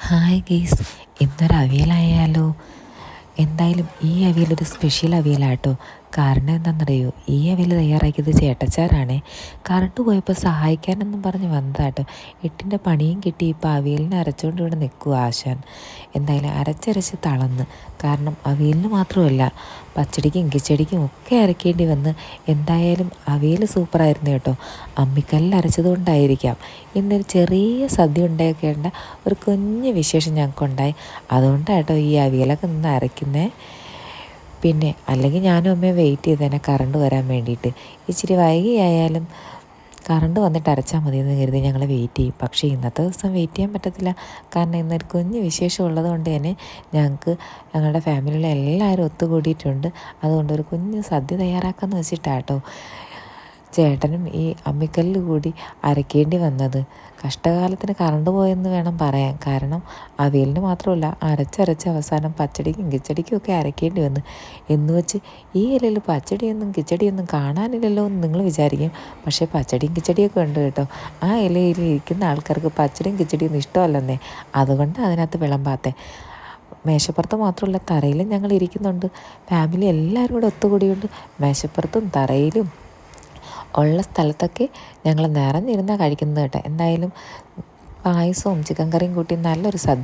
Hi guys, ഇന്നൊരു അവിയലായാലോ? എന്തായാലും ഈ അവിയലൊരു സ്പെഷ്യൽ അവിയലാട്ടോ. കാരണം എന്താണെന്നറിയോ, ഈ അവിയൽ തയ്യാറാക്കിയത് ചേട്ടച്ചാരാണേ. കറണ്ട് പോയപ്പോൾ സഹായിക്കാനെന്നും പറഞ്ഞ് വന്നതാട്ടോ. എട്ടിൻ്റെ പണിയും കിട്ടി. ഇപ്പോൾ അവിയലിനെ അരച്ചുകൊണ്ട് ഇവിടെ നിൽക്കുക ആശാൻ. എന്തായാലും അരച്ചരച്ച് തളർന്ന്. കാരണം അവിയലിന് മാത്രമല്ല, പച്ചടിക്കും കിച്ചടിക്കും ഒക്കെ അരക്കേണ്ടി വന്ന്. എന്തായാലും അവിയൽ സൂപ്പറായിരുന്നു കേട്ടോ. അമ്മിക്കല്ലിൽ അരച്ചത് കൊണ്ടായിരിക്കാം ഇന്നൊരു ചെറിയ സദ്യ ഉണ്ടാക്കേണ്ട ഒരു കുഞ്ഞ് വിശേഷം ഞങ്ങൾക്കുണ്ടായി. അതുകൊണ്ടാട്ടോ ഈ അവിയലൊക്കെ നിന്ന് അരയ്ക്കുന്നത്. പിന്നെ അല്ലെങ്കിൽ ഞാനും അമ്മയെ വെയിറ്റ് ചെയ്തേനെ കറണ്ട് വരാൻ വേണ്ടിയിട്ട്. ഇച്ചിരി വൈകിയായാലും കറണ്ട് വന്നിട്ട് അരച്ചാൽ മതിയെന്ന് കരുതി ഞങ്ങൾ വെയിറ്റ് ചെയ്യും. പക്ഷേ ഇന്നത്തെ ദിവസം വെയിറ്റ് ചെയ്യാൻ പറ്റത്തില്ല. കാരണം ഇന്നൊരു കുഞ്ഞ് വിശേഷം ഉള്ളത് കൊണ്ട് തന്നെ ഞങ്ങളുടെ ഫാമിലിയിലെ എല്ലാവരും ഒത്തുകൂടിയിട്ടുണ്ട്. അതുകൊണ്ട് ഒരു കുഞ്ഞ് സദ്യ തയ്യാറാക്കാമെന്ന് വെച്ചിട്ടാട്ടോ ചേട്ടനും ഈ അമ്മിക്കല്ലിൽ കൂടി അരയ്ക്കേണ്ടി വന്നത്. കഷ്ടകാലത്തിന് കറണ്ട് പോയെന്ന് വേണം പറയാൻ. കാരണം അവിയലിന് മാത്രമല്ല, അരച്ചരച്ച് അവസാനം പച്ചടിക്കും കിച്ചടിക്കും ഒക്കെ അരയ്ക്കേണ്ടി വന്നു. എന്ന് വെച്ച് ഈ ഇലയിൽ പച്ചടിയൊന്നും കിച്ചടിയൊന്നും കാണാനില്ലല്ലോ എന്ന് നിങ്ങൾ വിചാരിക്കും. പക്ഷേ പച്ചടിയും കിച്ചടിയൊക്കെ ഉണ്ട് കേട്ടോ. ആ ഇലയിൽ ഇരിക്കുന്ന ആൾക്കാർക്ക് പച്ചടിയും കിച്ചടിയൊന്നും ഇഷ്ടമല്ലെന്നേ. അതുകൊണ്ട് അതിനകത്ത് വിളമ്പാത്തെ. മേശപ്പുറത്ത് മാത്രമല്ല, തറയിലും ഞങ്ങൾ ഇരിക്കുന്നുണ്ട്. ഫാമിലി എല്ലാവരും കൂടെ ഒത്തുകൂടിയുണ്ട്. മേശപ്പുറത്തും തറയിലും ഉള്ള സ്ഥലത്തൊക്കെ ഞങ്ങൾ നിറഞ്ഞിരുന്നാണ് കഴിക്കുന്നത് കേട്ടോ. എന്തായാലും പായസവും ചിക്കൻ കറിയും കൂട്ടി നല്ലൊരു സദ്യ